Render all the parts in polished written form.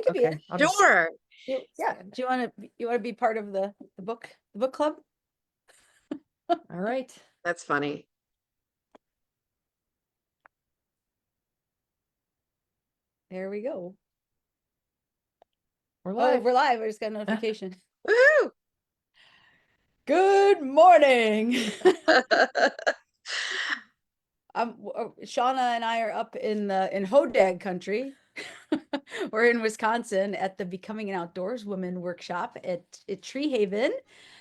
could be Okay. it. Sure. Yeah. Do you want to be part of the book club? All right. That's funny. There we go. We're Oh, live. we're live. I just got a notification. Woohoo! Good morning. Shauna and I are up in Hodag country. We're in Wisconsin at the Becoming an Outdoors Women Workshop at Tree Haven.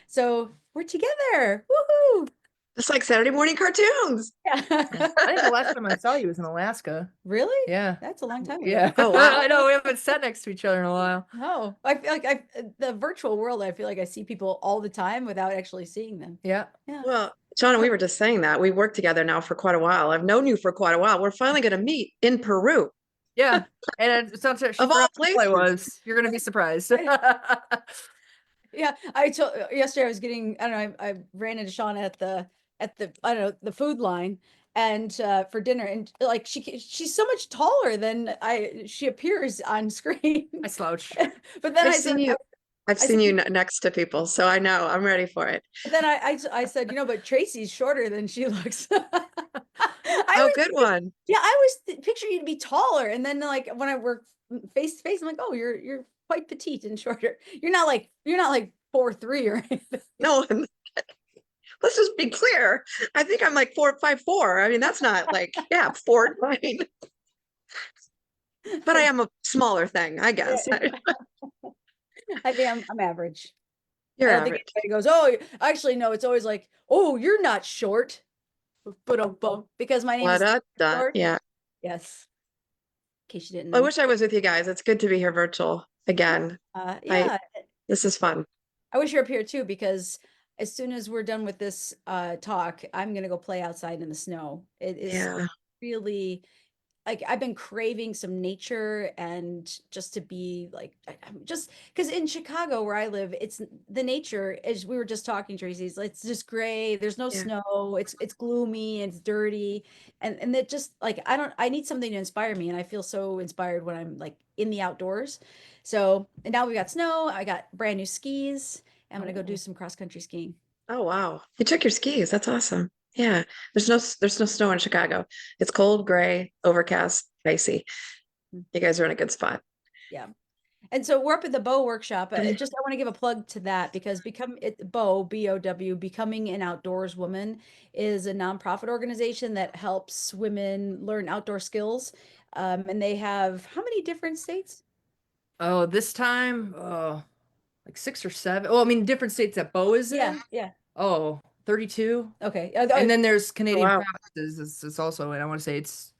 So we're together. Woohoo! Just like Saturday morning cartoons. Yeah. I think the last time I saw you was in Alaska. Really? Yeah. That's a long time ago. Yeah. Oh, wow. I know we haven't sat next to each other in a while. No, I feel like the virtual world, I feel like I see people all the time without actually seeing them. Yeah. Yeah. Well, Shauna, we were just saying that. We worked together now for quite a while. I've known you for quite a while. We're finally going to meet in Peru. Yeah. And it sounds like she Of all forgot who I places. was. You're gonna be surprised. Yeah, I told yesterday I was getting, I don't know, I ran into Shauna at the I don't know, the food line and for dinner, and like she's so much taller than she appears on screen. I slouch. But then I've I seen said you. I've I seen said, you next to people, so I know I'm ready for it. then I said, but Tracey's shorter than she looks. Oh, good one. Yeah, I always picture you to be taller, and then like when I work face to face, I'm like, oh, you're quite petite and shorter. You're not like 4'3" or anything. No, let's just be clear. I think I'm like 4'5'4". I mean, that's not like 4'9". But I am a smaller thing, I guess. I think I'm average. You're I don't think average. anybody goes, oh, actually, no, it's always like, oh, you're not short. But because my name is short. Yeah. Yes. In case you didn't I know. wish I was with you guys. It's good to be here virtual again. Yeah. This is fun. I wish you're up here too, because as soon as we're done with this talk, I'm gonna go play outside in the snow. It is really like I've been craving some nature and just to be like I'm just because in Chicago where I live, it's the nature, as we were just talking, Tracy, it's just gray, there's no snow, it's gloomy, it's dirty, and that just like I need something to inspire me, and I feel so inspired when I'm like in the outdoors. So and now we got snow, I got brand new skis. I'm gonna go do some cross-country skiing. Oh, wow. You took your skis. That's awesome. Yeah. There's no snow in Chicago. It's cold, gray, overcast, icy. You guys are in a good spot. Yeah. And so we're up at the Bow Workshop. I want to give a plug to that because Bow, BOW, Becoming an Outdoors Woman, is a nonprofit organization that helps women learn outdoor skills. And they have how many different states? Oh, this time, like 6 or 7. Well, I mean, different states that Bo is in. Yeah. Oh, 32. Okay. And then there's Canadian wow. provinces. It's also, and I want to say it's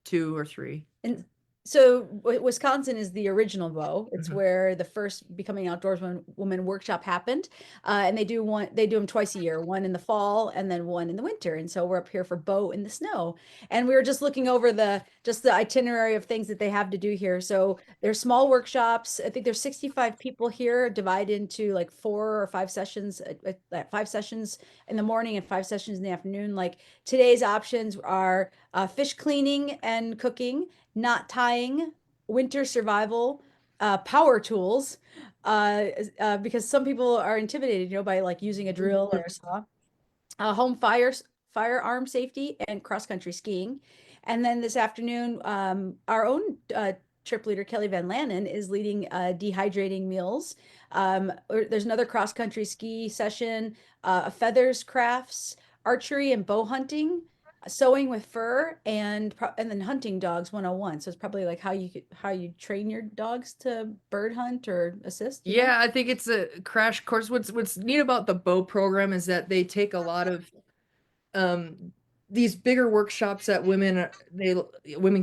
2 or 3. And so Wisconsin is the original Bow. It's where the first Becoming Outdoors Woman workshop happened. And they do them twice a year, one in the fall and then one in the winter. And so we're up here for Bow in the snow. And we were just looking over the itinerary of things that they have to do here. So there's small workshops. I think there's 65 people here, divided into like 4 or 5 sessions, 5 sessions in the morning and 5 sessions in the afternoon. Like today's options are fish cleaning and cooking, knot tying, winter survival, power tools, because some people are intimidated, by like using a drill or a saw, home firearm safety, and cross-country skiing. And then this afternoon, our own trip leader, Kelly Van Lannen, is leading dehydrating meals. There's another cross-country ski session, feathers crafts, archery and bow hunting, sewing with fur, and then hunting dogs 101. So it's probably like how you train your dogs to bird hunt or assist. Yeah, I think it's a crash course. What's neat about the Bow program is that they take a lot of these bigger workshops that women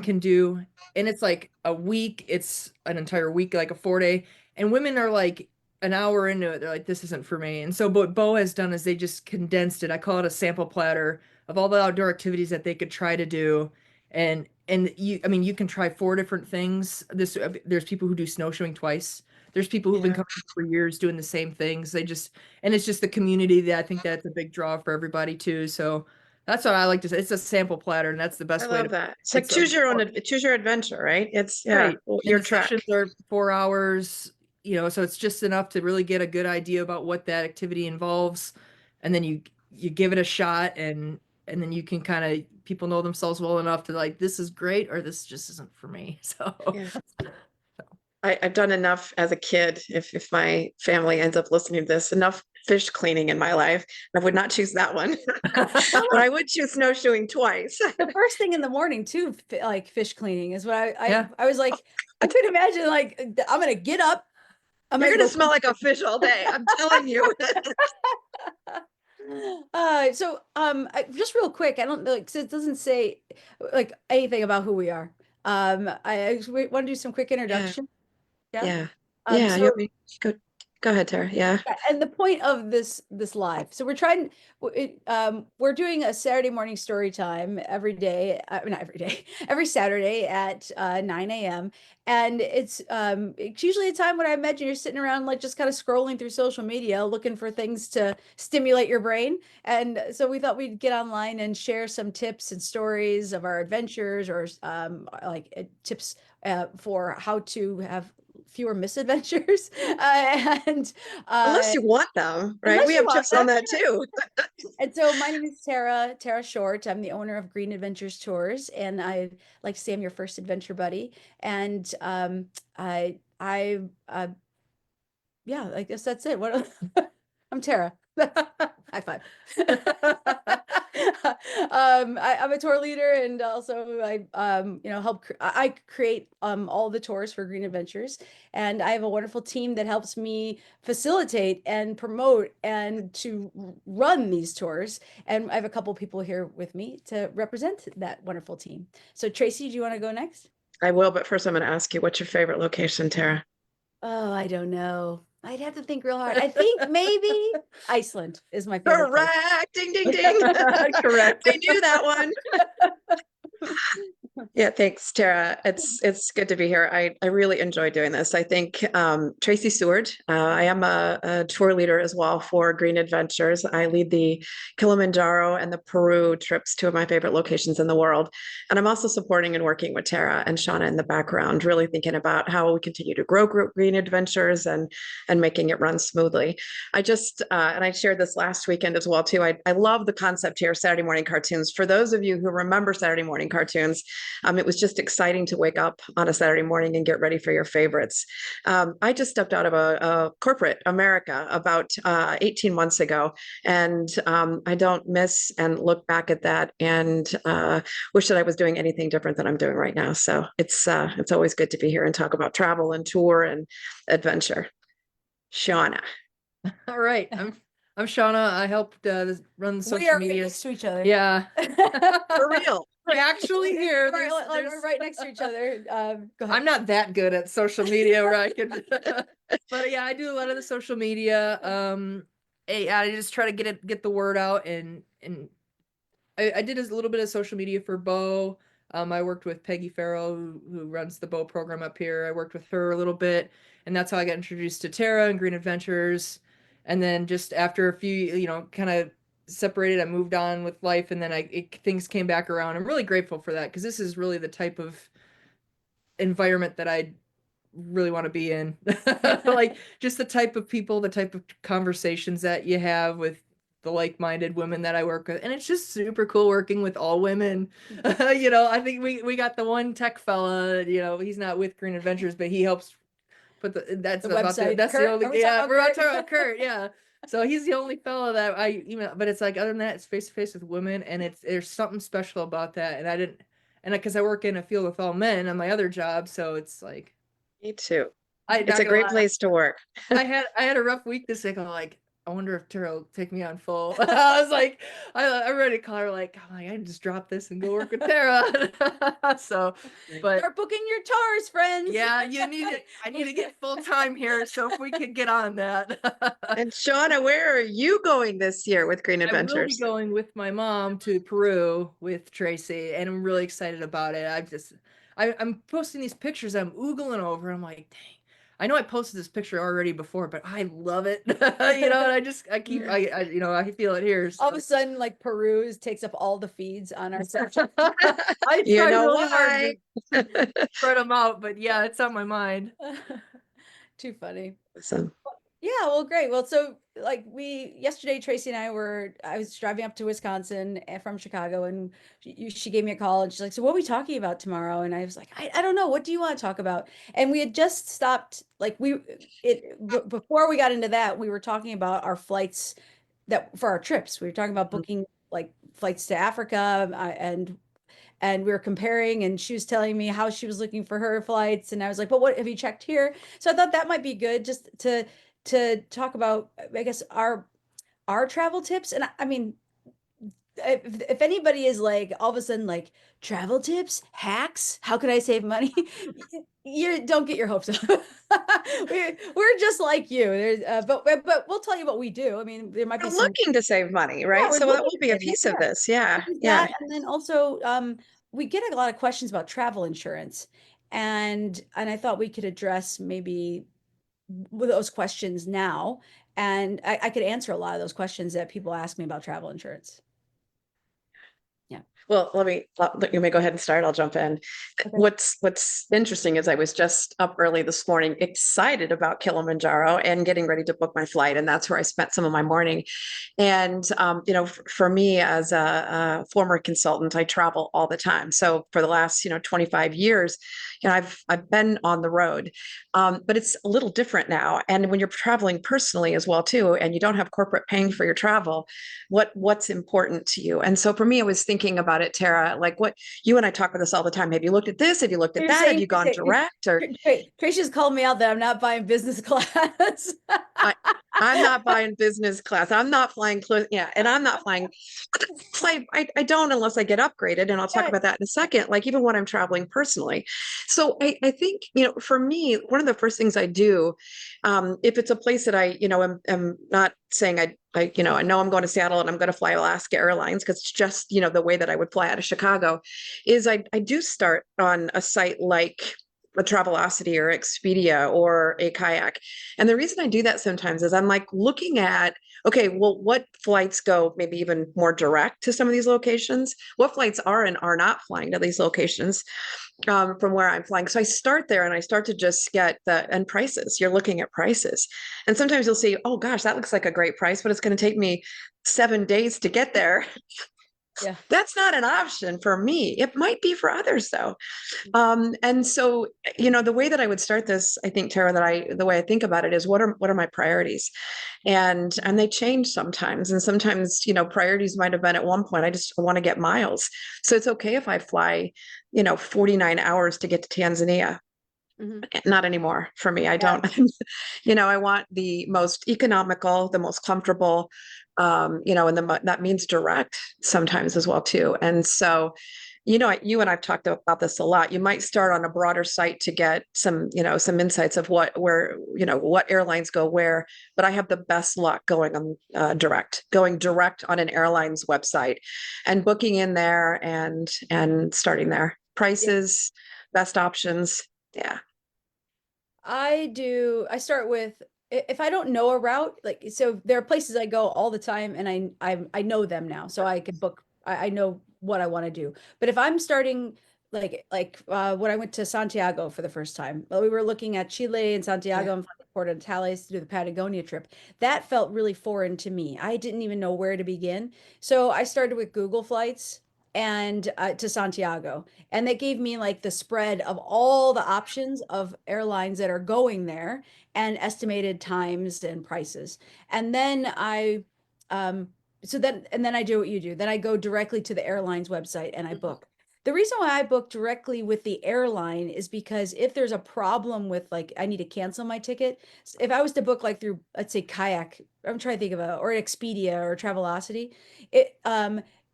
can do, and it's like a week, it's an entire week, like a 4-day, and women are like an hour into it, they're like, this isn't for me. And so what Bo has done is they just condensed it. I call it a sample platter of all the outdoor activities that they could try to do. And you can try 4 different things. There's people who do snowshoeing twice. There's people who've been coming for years doing the same things. And it's just the community that I think that's a big draw for everybody too. So That's what I like to say. It's a sample platter, and that's the I best way love to. that. It's like It's a choose your own, choose your adventure, right? It's right. And your the track. sessions are 4 hours, so it's just enough to really get a good idea about what that activity involves, and then you give it a shot, and then you can kind of people know themselves well enough to like this is great or this just isn't for me. So Yeah. I've done enough as a kid. If my family ends up listening to this, enough fish cleaning in my life. I would not choose that one, but I would choose snowshoeing twice. The first thing in the morning too, like fish cleaning is what Yeah. I was like, I could imagine like I'm gonna get up. I'm You're gonna gonna go smell like a fish all day. I'm telling you. Just real quick, I don't know, like, 'cause it doesn't say like anything about who we are. I just want to do some quick Yeah, introduction. Yeah. yeah, Um, yeah. You so want me go ahead, Tara. Yeah, Yeah, and the point of this live, so we're doing a Saturday morning story time every day, not every day, every Saturday at 9 a.m. And it's usually a time when I imagine you're sitting around like just kind of scrolling through social media looking for things to stimulate your brain. And so we thought we'd get online and share some tips and stories of our adventures, or tips for how to have fewer misadventures. And unless you want them, right? unless We you have want tips them. on that too. And so my name is Tara Short. I'm the owner of Green Adventures Tours, and I like to say I'm your first adventure buddy. And I yeah, I guess that's it. What I'm Tara. High five. I'm a tour leader, and also I create all the tours for Green Adventures, and I have a wonderful team that helps me facilitate and promote and to run these tours. And I have a couple people here with me to represent that wonderful team. So Tracy, do you want to go next? I will, but first I'm going to ask you, what's your favorite location, Tara? Oh, I don't know. I'd have to think real hard. I think maybe Iceland is my favorite place. Correct. Ding, ding, ding. Correct. I knew that one. Yeah, thanks, Tara. It's good to be here. I really enjoy doing this. I think Tracey Seward. I am a tour leader as well for Green Adventures. I lead the Kilimanjaro and the Peru trips, two of my favorite locations in the world. And I'm also supporting and working with Tara and Shauna in the background, really thinking about how we continue to grow Green Adventures and making it run smoothly. I just and I shared this last weekend as well too. I love the concept here, Saturday morning cartoons. For those of you who remember Saturday morning cartoons, it was just exciting to wake up on a Saturday morning and get ready for your favorites. I just stepped out of a corporate America about 18 months ago, and I don't miss and look back at that and wish that I was doing anything different than I'm doing right now. So it's always good to be here and talk about travel and tour and adventure. Shauna. All right. I'm Shauna. I helped run the We social are right media. next to each other. Yeah. For real. We're actually here. We're right next to each other. Go ahead. I'm not that good at social media where I can, but yeah, I do a lot of the social media. I just try to get the word out, and I did a little bit of social media for Bo. I worked with Peggy Farrell, who runs the Bo program up here. I worked with her a little bit, and that's how I got introduced to Tara and Green Adventures. And then just after a few, kind of separated, I moved on with life, and then things came back around. I'm really grateful for that because this is really the type of environment that I really want to be in. Like just the type of people, the type of conversations that you have with the like-minded women that I work with. And it's just super cool working with all women. I think we got the one tech fella, he's not with Green Adventures, but he helps put that's The about website. that's Kurt? the only Are we yeah, talking we're about about to talk about Kurt, yeah. So he's the only fella that I email, but it's like other than that, it's face to face with women, and there's something special about that. And I didn't, and because I work in a field with all men on my other job, so it's like Me too. I It's not a gonna great lie, place to work. I had a rough week this week. I'm like, I wonder if Tara will take me on full. I was like, I'm ready to call her. I can just drop this and go work with Tara. So, but Start booking your tours, friends. yeah, I need to get full time here. So if we could get on that. And Shauna, where are you going this year with Green I will be Adventures? going with my mom to Peru with Tracey, and I'm really excited about it. I'm posting these pictures I'm oogling over. I'm like, dang. I know I posted this picture already before, but I love it. You know, and I feel it here. All of So. a sudden, like Peru takes up all the feeds on our section. I You try know really why? hard to spread them out, but yeah, it's on my mind. Too funny. So, Yeah, well, great. Well, so like yesterday, Tracy and I was driving up to Wisconsin from Chicago, and she gave me a call and she's like, so what are we talking about tomorrow? And I was like, I don't know. What do you want to talk about? And we had just stopped, like before we got into that, we were talking about our flights that for our trips. We were talking about booking like flights to Africa, and we were comparing, and she was telling me how she was looking for her flights, and I was like, but what have you checked here? So I thought that might be good just to talk about, I guess, our travel tips. And I mean, if anybody is like all of a sudden like travel tips, hacks, how can I save money? You don't get your hopes up. We're just like you. There's but we'll tell you what we do. I mean, there might be we're some. looking to save money, Yeah, right? we're So that looking will to be a save money. piece of Yeah. this. Yeah. There's Yeah. that, and then also we get a lot of questions about travel insurance, and I thought we could address maybe with those questions now, and I could answer a lot of those questions that people ask me about travel insurance. Yeah. Well, let me go ahead and start. I'll jump in. Okay. What's interesting is I was just up early this morning, excited about Kilimanjaro and getting ready to book my flight. And that's where I spent some of my morning. And for me as a former consultant, I travel all the time. So for the last 25 years, I've been on the road, but it's a little different now. And when you're traveling personally as well too, and you don't have corporate paying for your travel, what's important to you? And so for me, I was thinking about it, Tara, like what you and I talk about this all the time. Have you looked at this? Have you looked at You're that? Have saying you gone direct or? Tracy's called me out that I'm not buying business class. I, I'm not buying business class. I'm not flying close. Yeah. And I'm not flying. I don't unless I get upgraded. And I'll talk Yeah. about that in a second, like even when I'm traveling personally. So I think, for me, one of the first things I do, if it's a place that I, am not saying I know I'm going to Seattle and I'm going to fly Alaska Airlines because it's just, the way that I would fly out of Chicago is I do start on a site like a Travelocity or Expedia or a Kayak. And the reason I do that sometimes is I'm like looking at, okay, well, what flights go maybe even more direct to some of these locations? What flights are and are not flying to these locations from where I'm flying? So I start there and I start to just get and prices. You're looking at prices. And sometimes you'll see, oh gosh, that looks like a great price, but it's going to take me 7 days to get there. Yeah. That's not an option for me. It might be for others though. And so, the way that I would start this, I think, Tara, the way I think about it is what are my priorities? And they change sometimes. And sometimes, priorities might have been at one point, I just want to get miles. So it's okay if I fly, 49 hours to get to Tanzania. Not anymore for me. I don't, I want the most economical, the most comfortable, and that means direct sometimes as well too. And so, you and I've talked about this a lot. You might start on a broader site to get some insights of what airlines go where, but I have the best luck going on going direct on an airline's website and booking in there and starting there. Prices, best options. Yeah. I start with, if I don't know a route, like, so there are places I go all the time, and I know them now, so I can book. I know what I want to do. But if I'm starting when I went to Santiago for the first time, well, we were looking at Chile and Santiago and Puerto Natales to do the Patagonia trip. That felt really foreign to me. I didn't even know where to begin. So I started with Google Flights and to Santiago, and that gave me like the spread of all the options of airlines that are going there and estimated times and prices. And then um, and then I do what you do. Then I go directly to the airline's website and I book. The reason why I book directly with the airline is because if there's a problem with, like, I need to cancel my ticket, if I was to book like through, let's say, Kayak, I'm trying to think of or Expedia or Travelocity, it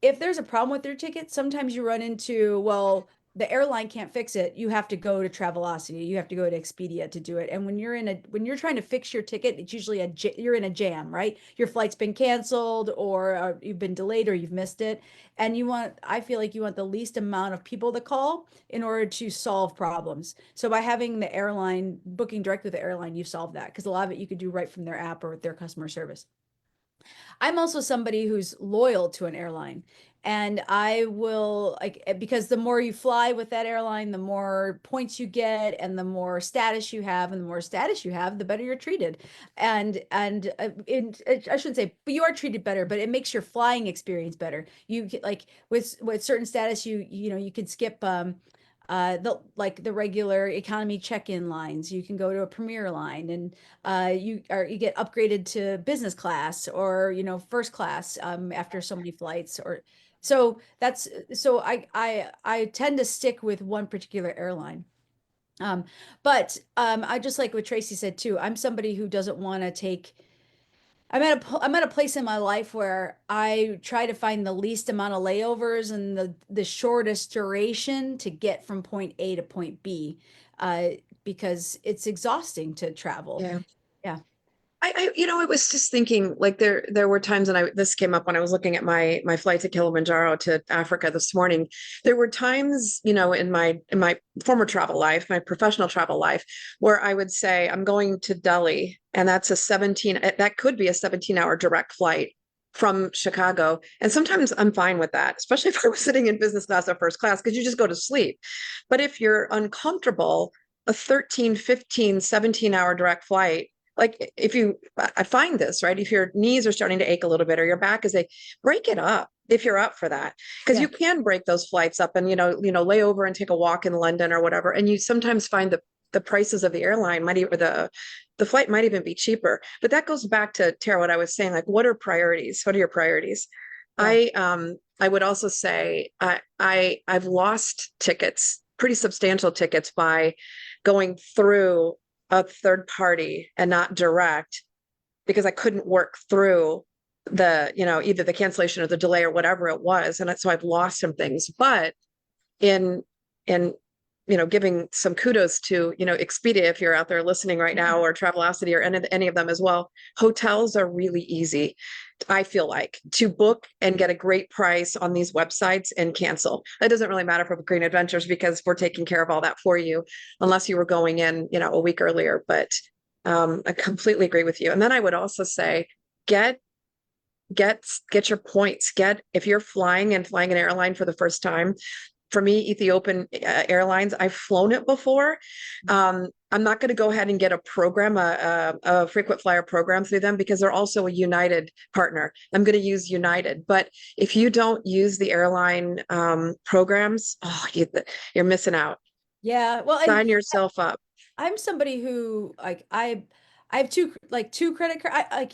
if there's a problem with their ticket, sometimes you run into, well, the airline can't fix it. You have to go to Travelocity. You have to go to Expedia to do it. And when you're trying to fix your ticket, it's usually you're in a jam, right? Your flight's been canceled, or you've been delayed, or you've missed it. And I feel like you want the least amount of people to call in order to solve problems. So by having the airline booking directly with the airline, you solve that, because a lot of it you could do right from their app or with their customer service. I'm also somebody who's loyal to an airline. And I will, like, because the more you fly with that airline, the more points you get, and the more status you have, and the more status you have, the better you're treated. I shouldn't say, but you are treated better, but it makes your flying experience better. Like, with certain status, you can skip the regular economy check-in lines. You can go to a premier line, and you get upgraded to business class, or first class, after so many flights. Or so that's so I tend to stick with one particular airline. um but I just, like what Tracy said too, I'm somebody who doesn't want to take. I'm at a place in my life where I try to find the least amount of layovers and the shortest duration to get from point A to point B, uh, because it's exhausting to travel. Yeah. Yeah. I was just thinking, like, there were times, and this came up when I was looking at my flight to Kilimanjaro to Africa this morning. There were times, in my former travel life, my professional travel life, where I would say I'm going to Delhi, and that could be a 17-hour direct flight from Chicago. And sometimes I'm fine with that, especially if I was sitting in business class or first class, because you just go to sleep. But if you're uncomfortable, a 13, 15, 17-hour direct flight, like, I find this, right? If your knees are starting to ache a little bit, or your back is break it up if you're up for that. Because Yeah. you can break those flights up and, lay over and take a walk in London or whatever. And you sometimes find the prices of the airline might even, the flight might even be cheaper. But that goes back to Tara, what I was saying, like, what are priorities? What are your priorities? Yeah. I would also say I've lost tickets, pretty substantial tickets, by going through a third party and not direct, because I couldn't work through either the cancellation or the delay or whatever it was. And so I've lost some things. But in in giving some kudos to Expedia, if you're out there listening right now, or Travelocity, or any of them as well, hotels are really easy, I feel like, to book and get a great price on these websites and cancel. It doesn't really matter for Green Adventures, because we're taking care of all that for you, unless you were going in a week earlier. But I completely agree with you. And then I would also say, get your points. If you're flying an airline for the first time, for me, Ethiopian Airlines, I've flown it before. I'm not going to go ahead and get a program, a frequent flyer program through them, because they're also a United partner. I'm going to use United. But if you don't use the airline programs, you're missing out. Yeah. Well, Sign yourself up. I'm somebody who, like, I have two credit card like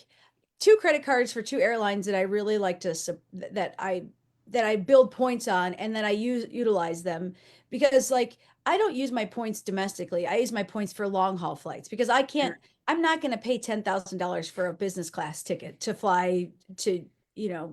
two credit cards for two airlines that I really like that I build points on, and then I utilize them, because, like, I don't use my points domestically. I use my points for long haul flights, because I'm not going to pay $10,000 for a business class ticket to fly to,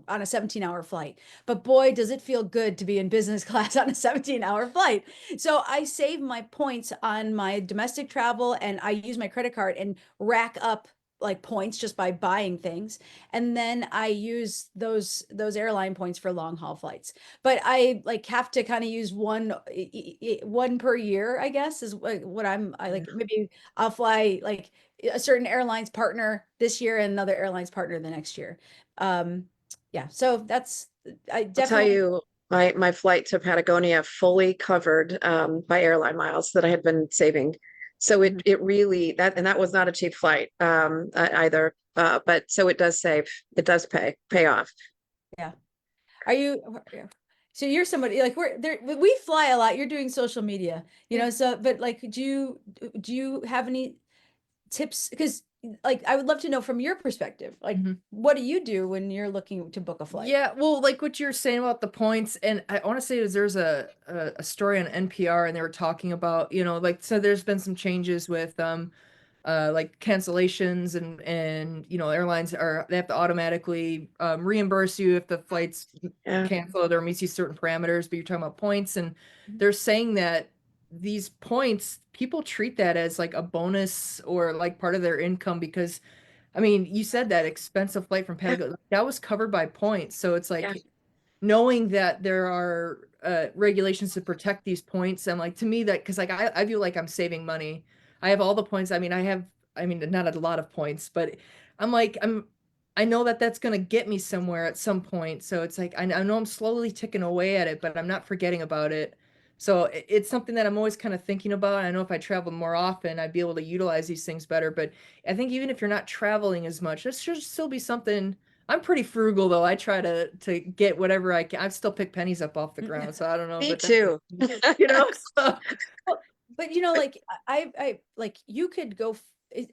on a 17-hour flight. But boy, does it feel good to be in business class on a 17-hour flight. So I save my points on my domestic travel, and I use my credit card and rack up, like, points just by buying things. And then I use those airline points for long haul flights. But I, like, have to kind of use one per year, I guess, is what I like. Maybe I'll fly, like, a certain airlines partner this year and another airlines partner the next year. um yeah, so that's, I I'll tell definitely. you, my flight to Patagonia fully covered by airline miles that I had been saving. So it really, that was not a cheap flight either. But so it does save, it does pay off. Yeah. Are you, so you're somebody, like, we're there, we fly a lot. You're doing social media, so, but, like, do you have any tips? Because, like, I would love to know from your perspective, like, what do you do when you're looking to book a flight? Yeah, well, like what you're saying about the points, and I want to say is there's a story on NPR, and they were talking about, like, so there's been some changes with like cancellations and airlines they have to automatically reimburse you if the flight's Yeah. canceled or meets these certain parameters, but you're talking about points, and Mhm. they're saying that these points, people treat that as like a bonus or like part of their income because I mean, you said that expensive flight from Yeah. Patagonia, that was covered by points. So it's Yeah. like knowing that there are regulations to protect these points. I'm like, to me, that because like I feel like I'm saving money. I have all the points. I mean, not a lot of points, but I'm like, I know that that's going to get me somewhere at some point. So it's like, I know I'm slowly ticking away at it, but I'm not forgetting about it. So it's something that I'm always kind of thinking about. I know if I traveled more often, I'd be able to utilize these things better. But I think even if you're not traveling as much, this should still be something. I'm pretty frugal though. I try to get whatever I can. I still pick pennies up off the ground, so I don't know, Me but that's too. so Well, but like I like you could go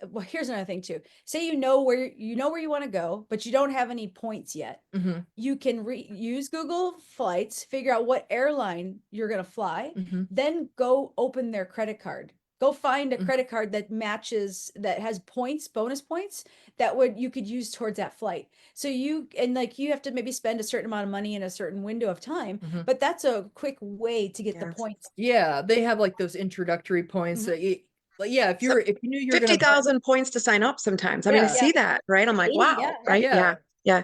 well, here's another thing too. Say you know where you want to go, but you don't have any points yet. Mhm, You can use Google Flights, figure out what airline you're going to fly, mhm, then go open their credit card. Go find a mhm, credit card that matches, that has points, bonus points that would you could use towards that flight. So like you have to maybe spend a certain amount of money in a certain window of time, mhm. but that's a quick way to get the Yeah. points. Yeah, they have like those introductory points Mhm. that like yeah, So if you knew you were gonna buy 50,000 points to sign up sometimes. I mean, I yeah, Yeah, see that, right? I'm like, 80, yeah, wow, yeah. right? yeah, Yeah. Yeah.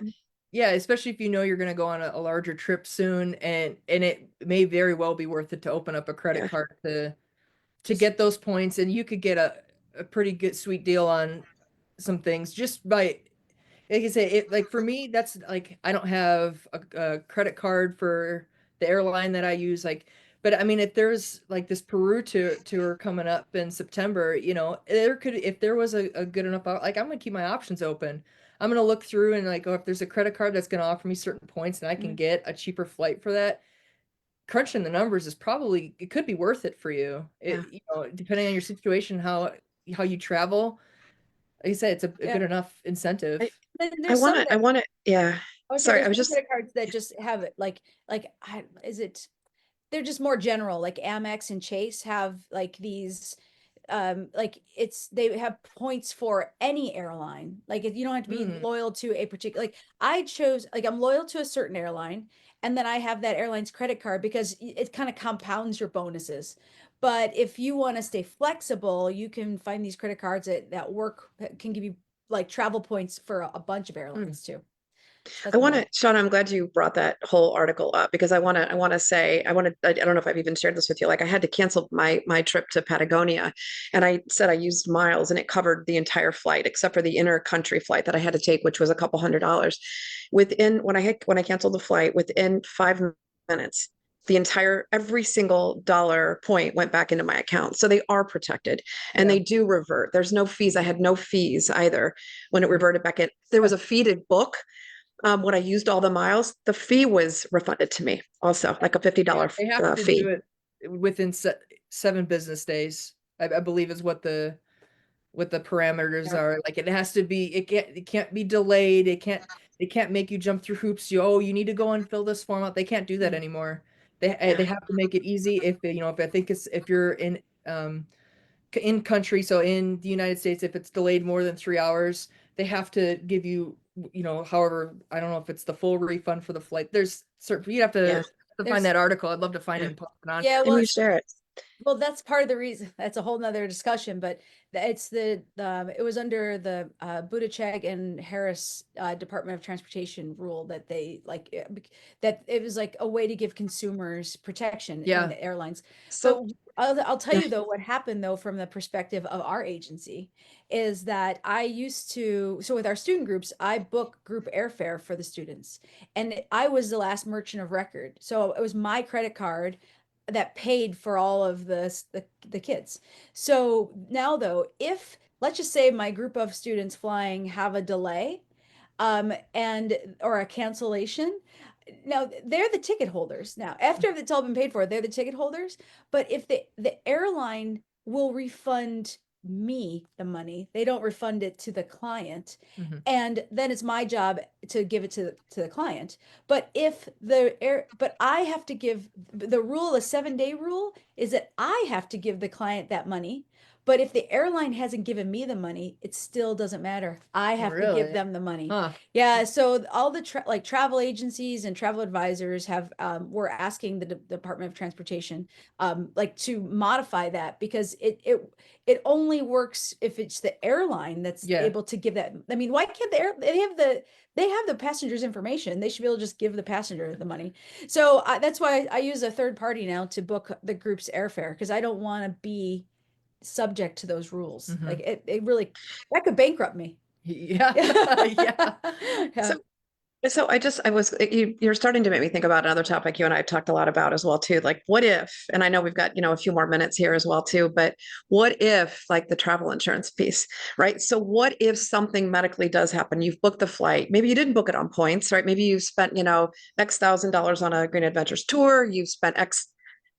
yeah, especially if you know you're gonna go on a larger trip soon, and it may very well be worth it to open up a credit Yeah. card to Just get those points, and you could get a pretty good sweet deal on some things just by like I say, it like for me, that's like I don't have a credit card for the airline that I use. Like, but I mean, if there's like this Peru tour coming up in September, there could if there was a good enough like I'm gonna keep my options open. I'm gonna look through and like, oh, if there's a credit card that's gonna offer me certain points and I can Mhm. get a cheaper flight for that, crunching the numbers is probably it could be worth it for you. Yeah. Depending on your situation, how you travel. Like I said, it's a Yeah. good enough incentive. Then I there's want some to, I that want to, yeah. I would say Sorry, I there's was some just, credit cards that just have it is it they're just more general, like Amex and Chase have like these like they have points for any airline. Like if you don't have to be Mm, loyal to a particular, like I chose, like I'm loyal to a certain airline, and then I have that airline's credit card because it kind of compounds your bonuses. But if you want to stay flexible, you can find these credit cards that work, that can give you like travel points for a bunch of mm. airlines too. So I that's one want way. to, Shauna, I'm glad you brought that whole article up because I want to say, I don't know if I've even shared this with you. Like I had to cancel my trip to Patagonia and I said I used miles and it covered the entire flight except for the inner country flight that I had to take, which was a couple $100. When I canceled the flight, within 5 minutes, every single dollar point went back into my account. So they are protected and Yeah. they do revert. There's no fees. I had no fees either when it reverted back in. There was a fee to book when I used all the miles, the fee was refunded to me also, like a $50 They have to do fee. it within 7 business days, I believe is what the parameters Yeah. are. Like it has to be, it can't be delayed. They can't make you jump through hoops. You need to go and fill this form out. They can't do that Mm. anymore. Yeah, They have to make it easy if I think it's if you're in country, so in the United States, if it's delayed more than 3 hours, they have to give you, however, I don't know if it's the full refund for the flight. There's certain, you have yeah, to find There's that article. I'd love to find it yeah. and post it on. yeah, Can well, you share it? well, that's part of the reason. That's a whole nother discussion, but it's it was under the Buttigieg and Harris Department of Transportation rule that they that it was like a way to give consumers protection in Yeah. the airlines. So, But I'll tell yeah, you though, what happened though from the perspective of our agency is that I used to, so with our student groups, I book group airfare for the students, and I was the last merchant of record. So it was my credit card that paid for all of the kids. So now though, if let's just say my group of students flying have a delay and or a cancellation, now they're the ticket holders. Now after it's all been paid for, they're the ticket holders. But if the airline will refund me the money, they don't refund it to the client, Mhm. and then it's my job to give it to the client. But but I have to give, the rule, the 7-day rule is that I have to give the client that money But if the airline hasn't given me the money, it still doesn't matter. I have to give Really? them the money. Huh. Yeah, so all the like travel agencies and travel advisors have were asking the Department of Transportation like to modify that, because it only works if it's the airline that's Yeah. able to give that. I mean, why can't they have the passenger's information. They should be able to just give the passenger the money. So that's why I use a third party now to book the group's airfare, because I don't want to be subject to those rules. Mhm. Like it really, that could bankrupt me. Yeah. Yeah. Yeah. So you're starting to make me think about another topic you and I have talked a lot about as well too. Like what if, and I know we've got, a few more minutes here as well too, but what if like the travel insurance piece, right? So what if something medically does happen? You've booked the flight. Maybe you didn't book it on points, right? Maybe you've spent, X thousand dollars on a Green Adventures tour. You've spent X,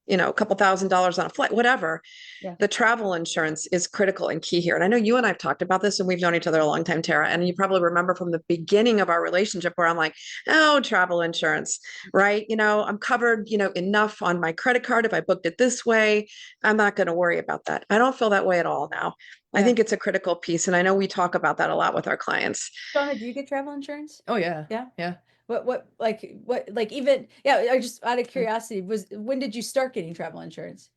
a couple $1,000s on a flight, whatever. Yeah. The travel insurance is critical and key here. And I know you and I've talked about this, and we've known each other a long time, Tara. And you probably remember from the beginning of our relationship where I'm like, oh, travel insurance, right? I'm covered, enough on my credit card. If I booked it this way, I'm not going to worry about that. I don't feel that way at all now. I Yeah. think it's a critical piece. And I know we talk about that a lot with our clients. Shauna, do you get travel insurance? Oh yeah. Yeah. Yeah. Like even, yeah, I just out of curiosity, when did you start getting travel insurance?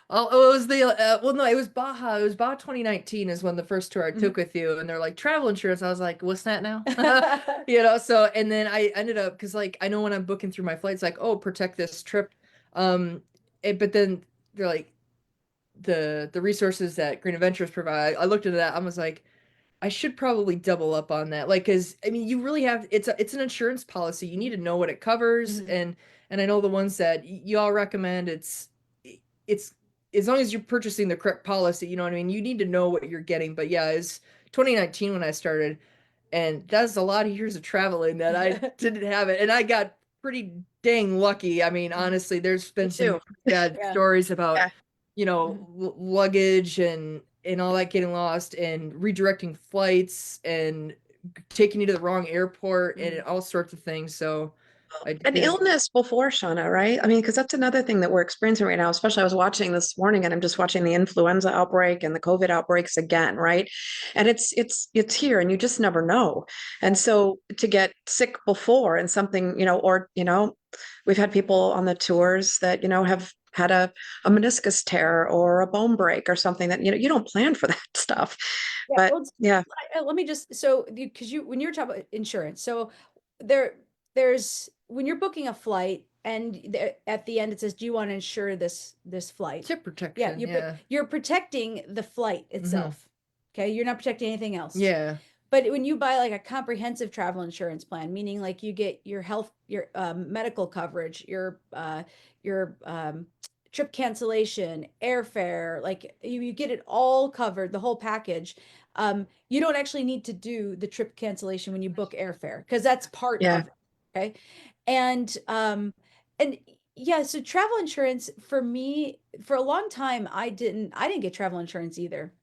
Oh, it was the well, no, it was Baja. It was Baja 2019 is when the first tour I took with you, and they're like travel insurance. I was like, what's that now? So and then I ended up because like I know when I'm booking through my flights, like oh protect this trip, but then they're like the resources that Green Adventures provide. I looked into that. I was like, I should probably double up on that. Like, cause I mean, you really have, it's an insurance policy. You need to know what it covers. Mhm. And I know the ones that you all recommend, it's as long as you're purchasing the correct policy, you know what I mean? You need to know what you're getting. But yeah, it's 2019 when I started, and that's a lot of years of traveling that I didn't have it. And I got pretty dang lucky. I mean, honestly, there's been some bad Yeah. stories about, Yeah. luggage and all that getting lost and redirecting flights and taking you to the wrong airport and all sorts of things. So I An did. illness before, Shauna, right? I mean, because that's another thing that we're experiencing right now. Especially, I was watching this morning, and I'm just watching the influenza outbreak and the COVID outbreaks again, right? And it's here, and you just never know. And so to get sick before and something, we've had people on the tours that have had a meniscus tear or a bone break or something that you don't plan for that stuff. Yeah, But well, yeah, let me just, so because when you're talking about insurance, so there's when you're booking a flight and at the end it says, do you want to insure this flight? Ship Yeah, protection. you're protecting the flight itself. Okay, you're not protecting anything else. Yeah. But when you buy like a comprehensive travel insurance plan, meaning like you get your health, your medical coverage, your trip cancellation, airfare, like you get it all covered, the whole package. You don't actually need to do the trip cancellation when you book airfare, because that's part yeah. of it. Okay. And yeah, so travel insurance for me, for a long time, I didn't get travel insurance either.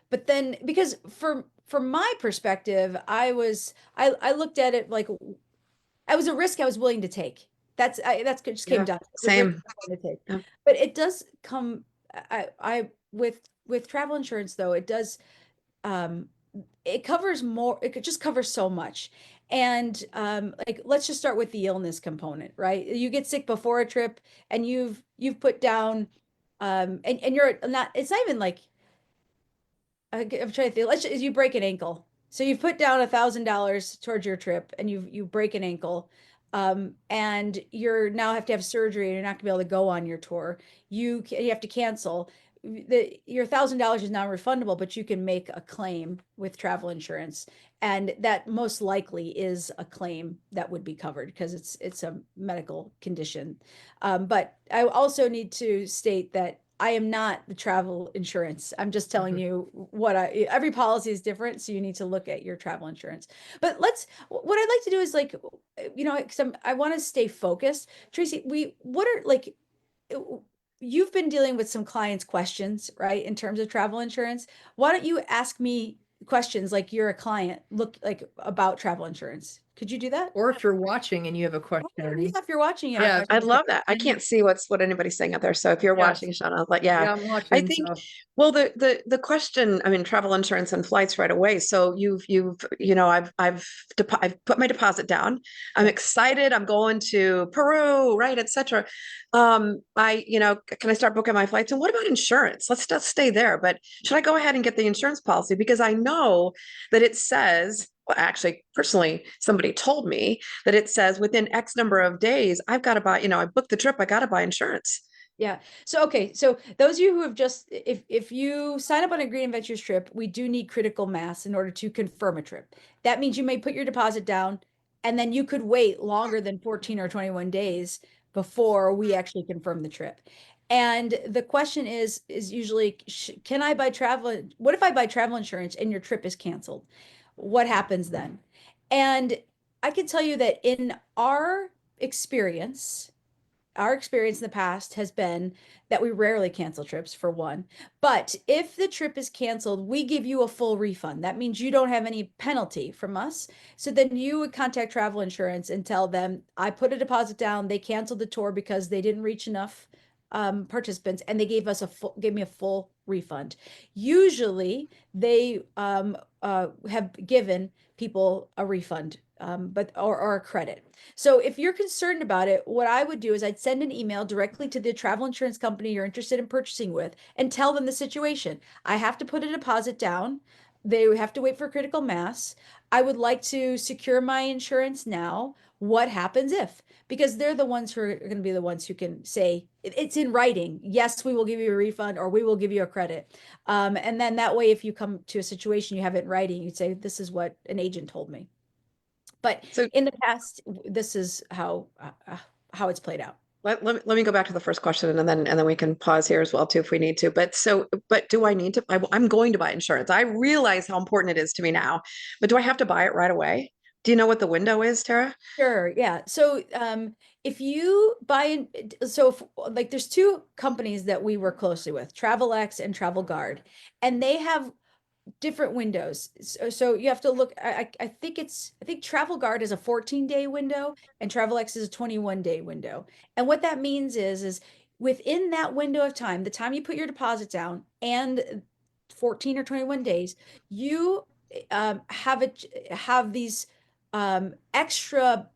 But then because from my perspective, I looked at it like I was a risk I was willing to take. That's just came Yeah, down. It was a risk same. I was willing to take. Yeah. But it does come. I with travel insurance though, it does. Um, it covers more. It could just cover so much. And like let's just start with the illness component, right? You get sick before a trip, and you've put down, and you're not. It's not even like I'm trying to think. You break an ankle. So you've put down $1,000 towards your trip, and you break an ankle, and you're now have to have surgery, and you're not gonna be able to go on your tour. You have to cancel. Your $1,000 is non-refundable, but you can make a claim with travel insurance, and that most likely is a claim that would be covered because it's a medical condition. But I also need to state that I am not the travel insurance. I'm just telling you every policy is different, so you need to look at your travel insurance. But what I'd like to do is like, because I want to stay focused. Tracey, what are like, you've been dealing with some clients' questions, right, in terms of travel insurance. Why don't you ask me questions like you're a client, look like about travel insurance? Could you do that? Or if you're watching and you have a Oh, question. yeah, if you're watching, you have a Yeah, question. I love that. I can't see what anybody's saying out there. So if you're Yes. watching, Shauna, but yeah, Yeah, I'm I watching. think, So. well, the question, I mean, travel insurance and flights right away. So I've put my deposit down. I'm Yeah. excited. I'm going to Peru, right, etc. Can I start booking my flights? And what about insurance? Let's just stay there. But should I go ahead and get the insurance policy? Because I know that it says, well, actually, personally, somebody told me that it says within X number of days, I've got to buy, I booked the trip, I got to buy insurance. Yeah. So, okay. So those of you who have just, if you sign up on a Green Adventures trip, we do need critical mass in order to confirm a trip. That means you may put your deposit down and then you could wait longer than 14 or 21 days before we actually confirm the trip. And the question is usually, can I buy travel? What if I buy travel insurance and your trip is canceled? What happens then? And I can tell you that in our experience in the past has been that we rarely cancel trips, for one. But if the trip is canceled, we give you a full refund. That means you don't have any penalty from us. So then you would contact travel insurance and tell them, I put a deposit down, they canceled the tour because they didn't reach enough participants, and they gave me a full refund. Usually they have given people a refund, or a credit. So if you're concerned about it, what I would do is I'd send an email directly to the travel insurance company you're interested in purchasing with and tell them the situation. I have to put a deposit down. They have to wait for critical mass. I would like to secure my insurance now. What happens if? Because they're the ones who are going to be the ones who can say it's in writing. Yes, we will give you a refund, or we will give you a credit. And then that way, if you come to a situation, you have it in writing, you'd say, this is what an agent told me. But So in the past, this is how it's played out. let me go back to the first question, and then we can pause here as well too if we need to. But do I need to? I'm going to buy insurance. I realize how important it is to me now, but do I have to buy it right away? Do you know what the window is, Tara? Sure, yeah. So if you buy in, like there's two companies that we work closely with, TravelX and Travel Guard, and they have different windows. So you have to look. I think Travel Guard is a 14-day window and TravelX is a 21-day window. And what that means is within that window of time, the time you put your deposit down and 14 or 21 days, you have these extra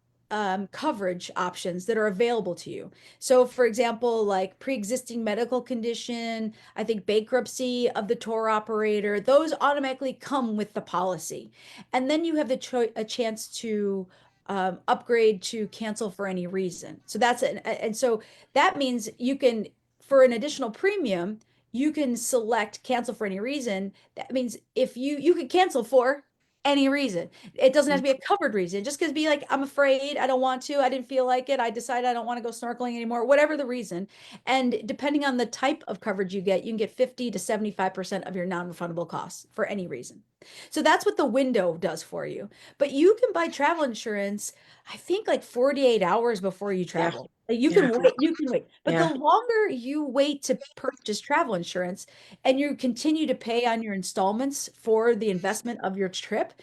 coverage options that are available to you. So, for example, like pre-existing medical condition, I think bankruptcy of the tour operator, those automatically come with the policy. And then you have a chance to upgrade to cancel for any reason. So and so that means you can, for an additional premium, you can select cancel for any reason. That means if you could cancel for any reason. It doesn't have to be a covered reason. Just because be like, I'm afraid, I don't want to, I didn't feel like it, I decided I don't want to go snorkeling anymore, whatever the reason. And depending on the type of coverage you get, you can get 50 to 75% of your non-refundable costs for any reason. So that's what the window does for you. But you can buy travel insurance, I think like 48 hours before you Yeah. travel. You Yeah. can wait, you can wait. But Yeah. the longer you wait to purchase travel insurance and you continue to pay on your installments for the investment of your trip,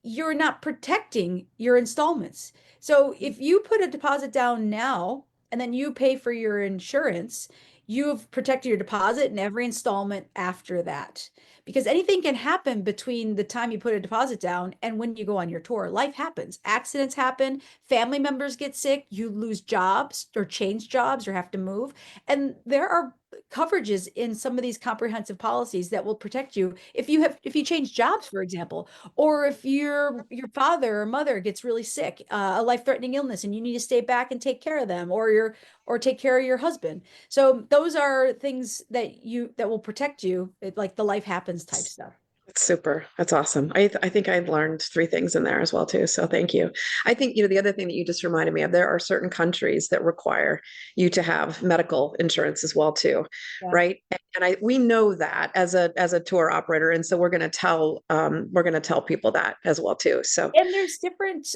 you're not protecting your installments. So if you put a deposit down now and then you pay for your insurance, you've protected your deposit and every installment after that. Because anything can happen between the time you put a deposit down and when you go on your tour. Life happens, accidents happen, family members get sick, you lose jobs or change jobs or have to move. And there are coverages in some of these comprehensive policies that will protect you if you change jobs, for example, or if your father or mother gets really sick, a life-threatening illness, and you need to stay back and take care of them, or take care of your husband. So those are things that will protect you, like the life happens type stuff. That's super. That's awesome. I think I learned three things in there as well too. So thank you. I think, the other thing that you just reminded me of, there are certain countries that require you to have medical insurance as well too, Yeah. right? And we know that as a tour operator, and so we're going to tell people that as well too. So And there's different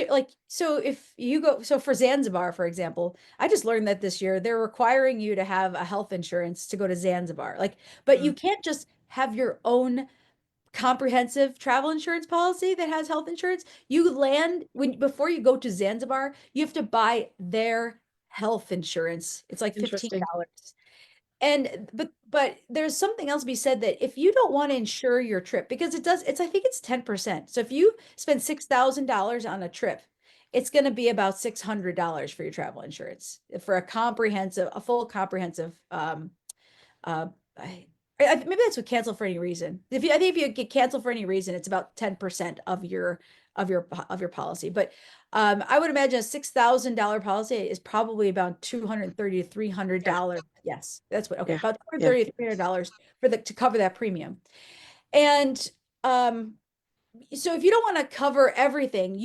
like, so if you go, so for Zanzibar, for example, I just learned that this year they're requiring you to have a health insurance to go to Zanzibar. Like, but you can't just have your own comprehensive travel insurance policy that has health insurance, you land before you go to Zanzibar, you have to buy their health insurance. It's like Interesting. $15. And but there's something else to be said that if you don't want to insure your trip, because I think it's 10%. So if you spend $6,000 on a trip, it's going to be about $600 for your travel insurance for a full comprehensive uh maybe that's what cancel for any reason. I think if you get canceled for any reason, it's about 10% of your policy. But I would imagine a $6,000 policy is probably about $230 to $300. Yes, that's what. Okay, Yeah. about Yeah. $230 to $300 to cover that premium. And so if you don't want to cover everything,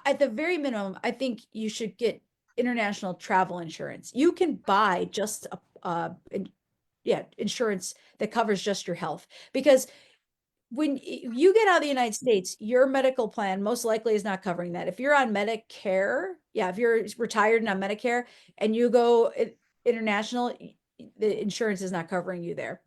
at the very minimum, I think you should get international travel insurance. You can buy just insurance that covers just your health, because when you get out of the United States, your medical plan most likely is not covering that. If you're on Medicare, if you're retired and on Medicare and you go international, the insurance is not covering you there.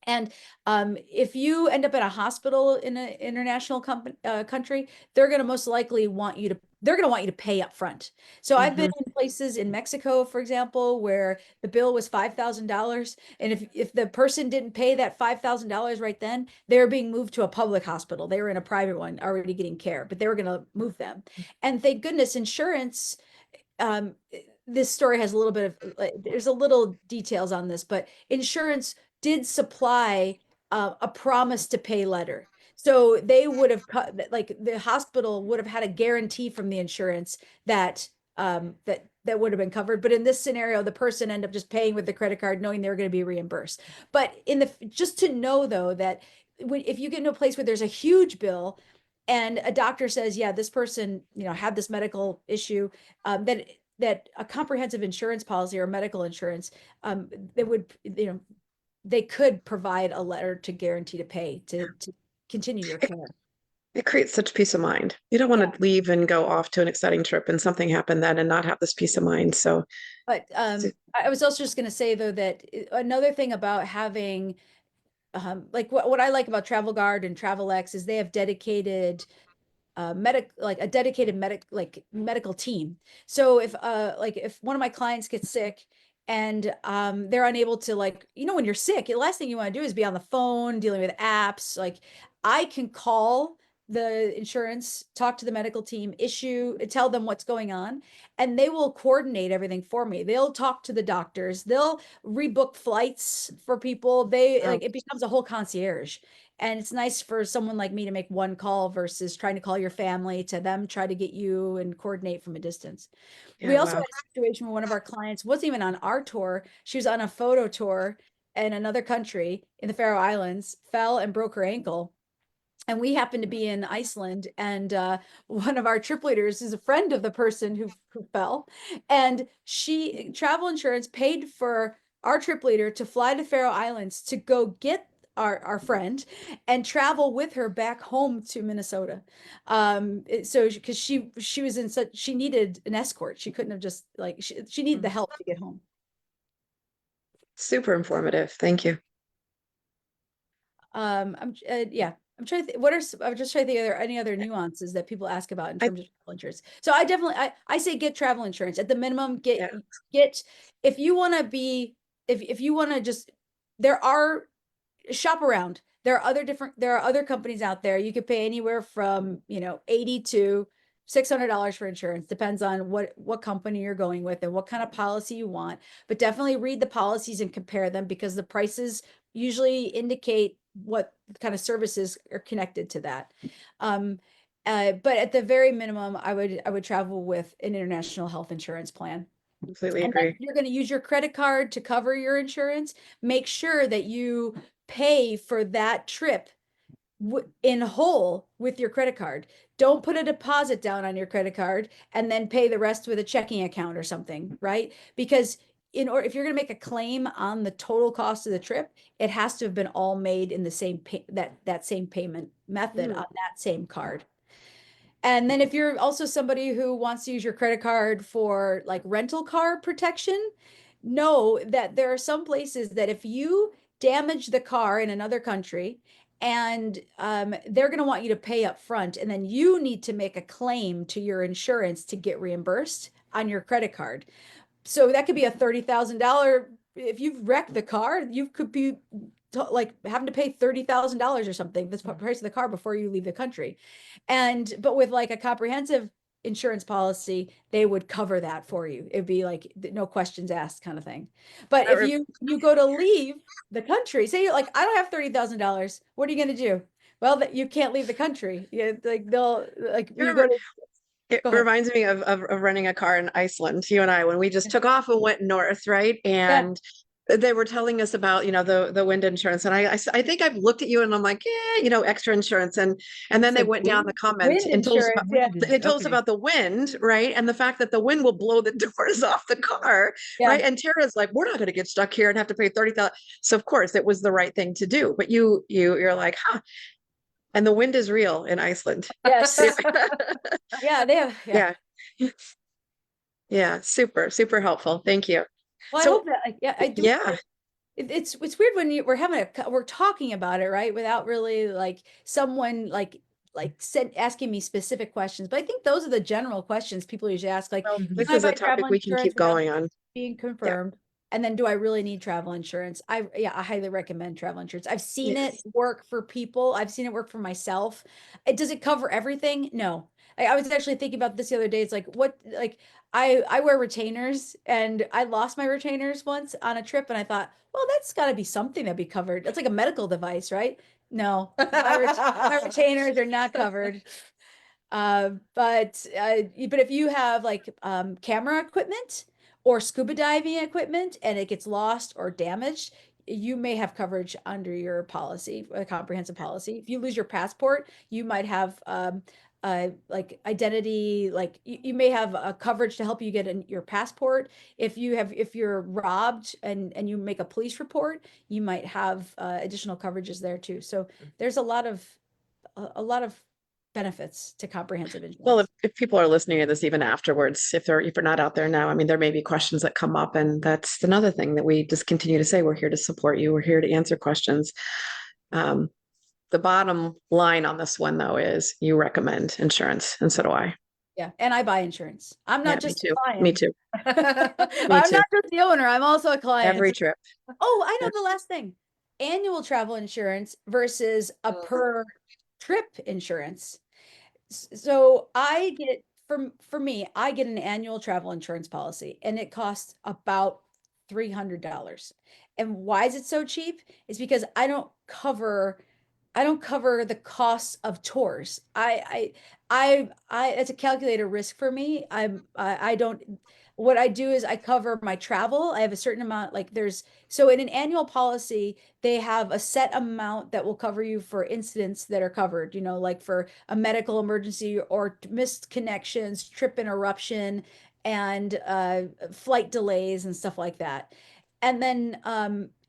And if you end up in a hospital in an international country, they're going to most likely want you to pay up front. So I've been in places in Mexico, for example, where the bill was $5,000. And if the person didn't pay that $5,000 right then, they were being moved to a public hospital. They were in a private one already getting care, but they were going to move them. And thank goodness insurance, this story has a little bit of, there's a little details on this, but insurance did supply a promise to pay letter. So they would have like the hospital would have had a guarantee from the insurance that that would have been covered. But in this scenario, the person ended up just paying with the credit card, knowing they were going to be reimbursed. But just to know though that if you get into a place where there's a huge bill and a doctor says, yeah, this person, had this medical issue, that a comprehensive insurance policy or medical insurance, that would, they could provide a letter to guarantee to pay to continue your care. It creates such peace of mind. You don't want to leave and go off to an exciting trip and something happened then and not have this peace of mind. So, but I was also just going to say though that another thing about having like what I like about Travel Guard and TravelX is they have dedicated medical team. So if one of my clients gets sick and they're unable to, when you're sick, the last thing you want to do is be on the phone dealing with apps. Like I can call the insurance, talk to the medical team, tell them what's going on, and they will coordinate everything for me. They'll talk to the doctors, they'll rebook flights for people. It becomes a whole concierge. And it's nice for someone like me to make one call versus trying to call your family to them, try to get you and coordinate from a distance. We also had a situation where one of our clients wasn't even on our tour. She was on a photo tour in another country in the Faroe Islands, fell and broke her ankle. And we happened to be in Iceland, and one of our trip leaders is a friend of the person who fell. And travel insurance paid for our trip leader to fly to Faroe Islands to go get our friend and travel with her back home to Minnesota. So because she was she needed an escort. She couldn't have just she needed the help to get home. Super informative. Thank you. I'm trying to think, I'm just trying to think, are there any other nuances that people ask about in terms of travel insurance? So I say get travel insurance at the minimum. If you want to be, if you want to just, shop around. There are other companies out there. You could pay anywhere from, $80 to $600 for insurance. Depends on what company you're going with and what kind of policy you want. But definitely read the policies and compare them, because the prices usually indicate what kind of services are connected to that. But at the very minimum, I would travel with an international health insurance plan. Completely And agree. you're going to use your credit card to cover your insurance. Make sure that you pay for that trip in whole with your credit card. Don't put a deposit down on your credit card and then pay the rest with a checking account or something, right? Because if you're going to make a claim on the total cost of the trip, it has to have been all made in the same that same payment method on that same card. And then if you're also somebody who wants to use your credit card for like rental car protection, know that there are some places that if you damage the car in another country and they're going to want you to pay up front, and then you need to make a claim to your insurance to get reimbursed on your credit card. So that could be a $30,000. If you've wrecked the car, you could be like having to pay $30,000 or something, the price of the car, before you leave the country. But with like a comprehensive insurance policy, they would cover that for you. It'd be like no questions asked kind of thing. But if you go to leave the country, say you're like, I don't have $30,000, what are you going to do? Well, that you can't leave the country. Like they'll like you go to. It Go ahead. reminds me of renting a car in Iceland, you and I, when we just took off and went north, right? And they were telling us about, the wind insurance. And I think I've looked at you and I'm like, yeah, extra insurance. And then they Said went down the comment Wind and told us insurance, about, yeah. they told us about the wind, right? And the fact that the wind will blow the doors off the car, Yeah. right? And Tara's like, we're not going to get stuck here and have to pay 30,000. So of course it was the right thing to do. But you're like, huh. And the wind is real in Iceland. Yes. Yeah, they have. Yeah. Yeah. Yeah, super, super helpful. Thank you. Well, I So, hope that. Yeah, I do. yeah, It's weird when we're talking about it, right, without really like someone asking me specific questions. But I think those are the general questions people usually ask, like, well, can this I is a buy travel topic we can insurance keep without going on. being Yeah, confirmed? And then, do I really need travel insurance? I highly recommend travel insurance. I've seen it yes. work for people. I've seen it work for myself. Does it cover everything? No. I was actually thinking about this the other day. It's like, what, like, I wear retainers, and I lost my retainers once on a trip, and I thought, well, that's got to be something that'd be covered. That's like a medical device, right? No, my retainers are not covered. But if you have like camera equipment or scuba diving equipment and it gets lost or damaged, you may have coverage under your policy, a comprehensive policy. If you lose your passport, you might have like identity, like you may have a coverage to help you get your passport. If you're robbed and you make a police report, you might have additional coverages there too. So there's a lot of benefits to comprehensive Well, insurance. if people are listening to this even afterwards, if they're not out there now, I mean, there may be questions that come up, and that's another thing that we just continue to say. We're here to support you. We're here to answer questions. Um, the bottom line on this one, though, is you recommend insurance, and so do I. Yeah, and I buy insurance. I'm Yeah, not me just too. a client. Me too. Me I'm too. not just the owner. I'm also a client. Every trip. Oh, I know Yep. the last thing. Annual travel insurance versus a per trip insurance. So I get for me, I get an annual travel insurance policy, and it costs about $300. And why is it so cheap? It's because I don't cover the costs of tours. It's a calculated risk for me. I don't, what I do is I cover my travel. I have a certain amount, so in an annual policy, they have a set amount that will cover you for incidents that are covered, like for a medical emergency or missed connections, trip interruption, and flight delays and stuff like that. And then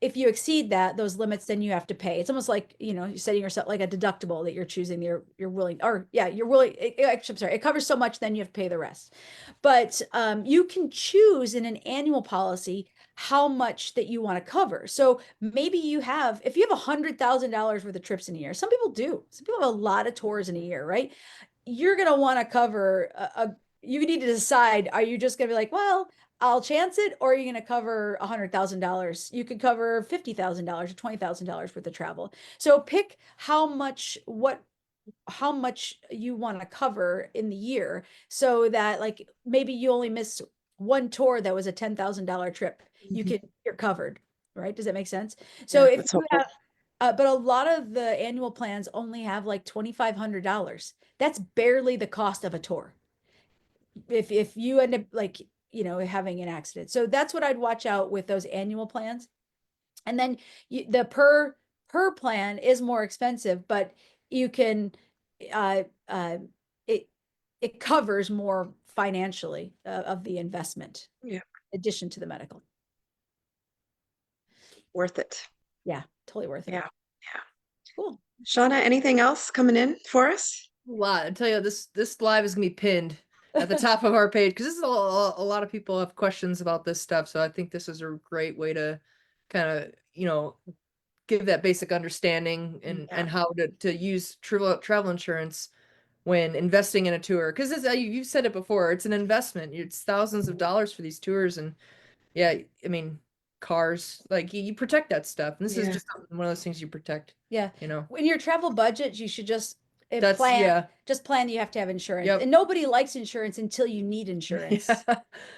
if you exceed those limits, then you have to pay. It's almost like, you're setting yourself like a deductible that you're choosing, you're willing, or yeah, you're willing. Actually, I'm sorry, it covers so much, then you have to pay the rest. But you can choose in an annual policy how much that you want to cover. So maybe if you have $100,000 worth of trips in a year, some people do. Some people have a lot of tours in a year, right? You're going to want to cover you need to decide, are you just going to be like, well, I'll chance it, or are you going to cover $100,000? You could cover $50,000 or $20,000 worth of travel. So pick how much you want to cover in the year, so that like maybe you only miss one tour that was a $10,000 trip. You're covered, right? Does that make sense? So Yeah, if that's you helpful. have, but a lot of the annual plans only have like $2,500. That's barely the cost of a tour. If you end up like having an accident, so that's what I'd watch out with those annual plans. And then the per plan is more expensive, but you can uh uh it it covers more financially of the investment, Yeah, addition to the medical. worth it. Yeah, totally worth it. Yeah, yeah. Cool. Shauna, anything else coming in for us? A lot. I tell you, this live is gonna be pinned at the top of our page, because this is a lot of people have questions about this stuff. So I think this is a great way to kind of give that basic understanding and how to use travel insurance when investing in a tour. Because you've said it before, it's an investment. It's thousands of dollars for these tours, and yeah, I mean, cars, like you protect that stuff. And this is just one of those things you protect. Yeah. You know, When your travel budget, you should just that's plan, just plan that you have to have insurance. Yep. And nobody likes insurance until you need insurance.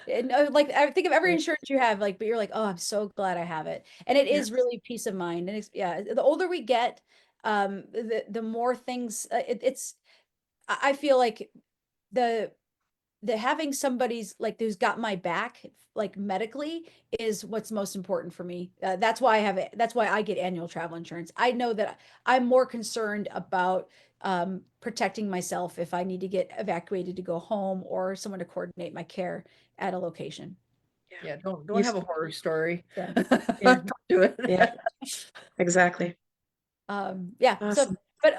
And like I think of every insurance you have, like, but you're like, oh, I'm so glad I have it. And it is really peace of mind. And it's, the older we get, the more things I feel like the having somebody's like who's got my back like medically is what's most important for me. That's why I have it. That's why I get annual travel insurance. I know that I'm more concerned about protecting myself if I need to get evacuated to go home or someone to coordinate my care at a location. Yeah, don't have a horror story. Yeah. Don't do it. Yeah, exactly. Yeah. So, Awesome. but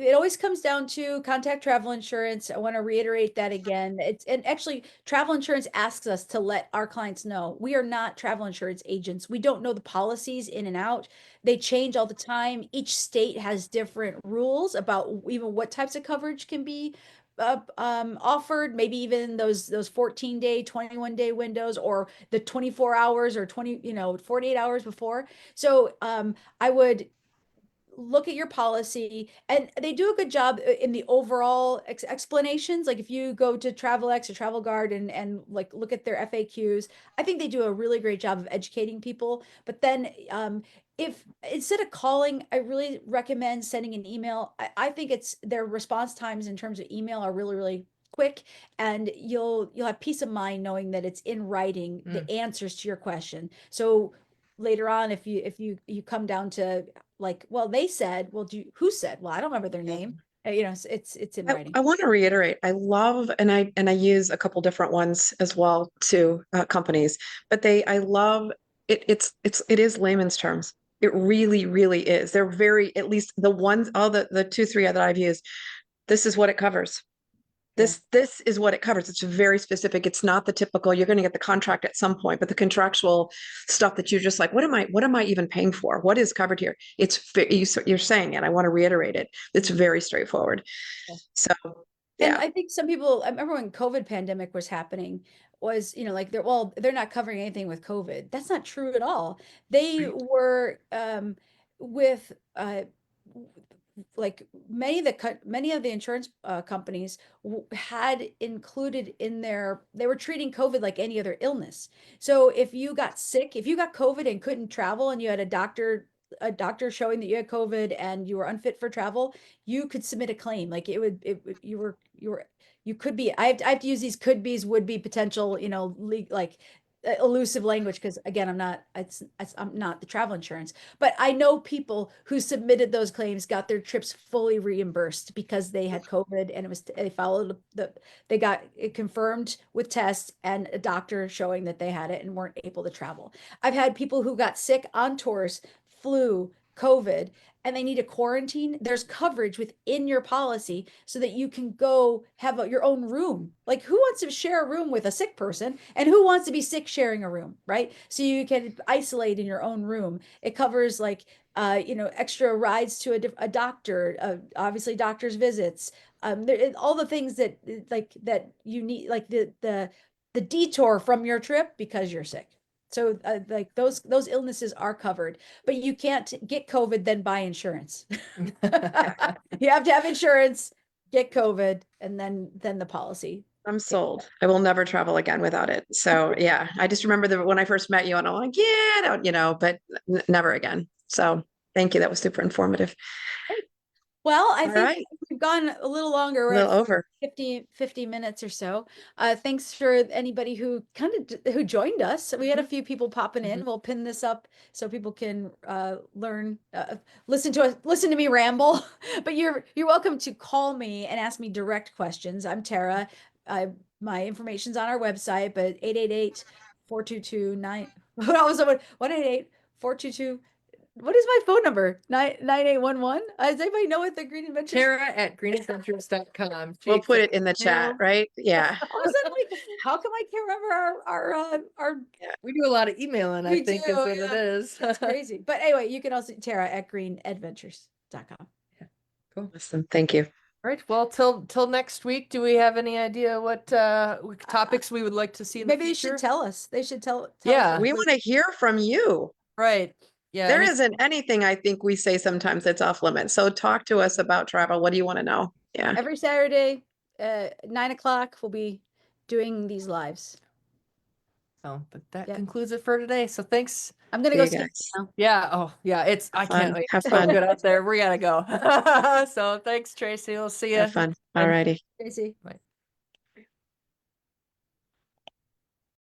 it always comes down to contact travel insurance. I want to reiterate that again. And actually travel insurance asks us to let our clients know we are not travel insurance agents. We don't know the policies in and out. They change all the time. Each state has different rules about even what types of coverage can be offered, maybe even those 14-day, 21-day windows, or the 24 hours or 48 hours before. So I would look at your policy, and they do a good job in the overall explanations. Like if you go to TravelX or Travel Guard and like look at their FAQs, I think they do a really great job of educating people. But then if instead of calling, I really recommend sending an email. I think it's their response times in terms of email are really, really quick, and you'll have peace of mind knowing that it's in writing, the answers to your question. So later on, if you come down to like, well, they said, well, who said? Well, I don't remember their name. It's in writing. I want to reiterate, I love, and I use a couple different ones as well to companies, but I love it. It is layman's terms. It really, really is. They're very, at least the ones, all the two, three that I've used, this is what it covers. This is what it covers. It's very specific. It's not the typical, you're going to get the contract at some point, but the contractual stuff that you're just like, what am I even paying for? What is covered here? You're saying it. I want to reiterate it. It's very straightforward. So, And yeah. I think some people, I remember when COVID pandemic was happening, was, like they're not covering anything with COVID. That's not true at all. They were with like many of the insurance companies had included in they were treating COVID like any other illness. So if you got sick, if you got COVID and couldn't travel, and you had a doctor showing that you had COVID and you were unfit for travel, you could submit a claim. Like you could be, I have to use these could be's, would be, potential, like elusive language, because again, I'm not the travel insurance, but I know people who submitted those claims, got their trips fully reimbursed because they had COVID, and they followed they got it confirmed with tests and a doctor showing that they had it and weren't able to travel. I've had people who got sick on tours, flu, COVID, and they need a quarantine. There's coverage within your policy so that you can go have your own room. Like, who wants to share a room with a sick person, and who wants to be sick sharing a room, right? So you can isolate in your own room. It covers like extra rides to a doctor, obviously doctor's visits, all the things that that you need, like the detour from your trip because you're sick. So like those illnesses are covered, but you can't get COVID then buy insurance. You have to have insurance, get COVID, and then the policy. I'm sold. I will never travel again without it. So yeah, I just remember when I first met you, and I'm like, yeah, but never again. So thank you. That was super informative. Well, I All think right. we've gone a little longer. A We're little at over. 50 minutes or so. Thanks for anybody who who joined us. We had a few people popping in. We'll pin this up so people can learn, listen to me ramble. But you're welcome to call me and ask me direct questions. I'm Tara. My information's on our website, but 888-422-9. What was it? 188-422. What is my phone number? 9811. Does anybody know what the Green Adventures? Tara at greenadventures.com. We'll put it in the chat, right? Yeah. All of a sudden, like, How come I can't remember our We do a lot of emailing, I We think do, is what yeah. it is. It's crazy. But anyway, you can also Tara at greenadventures.com. Cool. Awesome. Thank you. Right. Well, till next week, do we have any idea what topics we would like to see in the Maybe they future? should tell us. They should tell Yeah. us. We want to hear from you. Right. Yeah. There isn't anything I think we say sometimes that's off limits. So talk to us about travel. What do you want to know? Yeah. Every Saturday, 9 o'clock, we'll be doing these lives. So, but that Yep. concludes it for today. So thanks. I'm gonna See go you ski guys. now. Yeah. Oh, yeah. I Have can't fun. wait. Have It's so fun. good out there. We gotta go. So thanks, Tracy. We'll see you. Have fun. All righty. Tracy. Bye.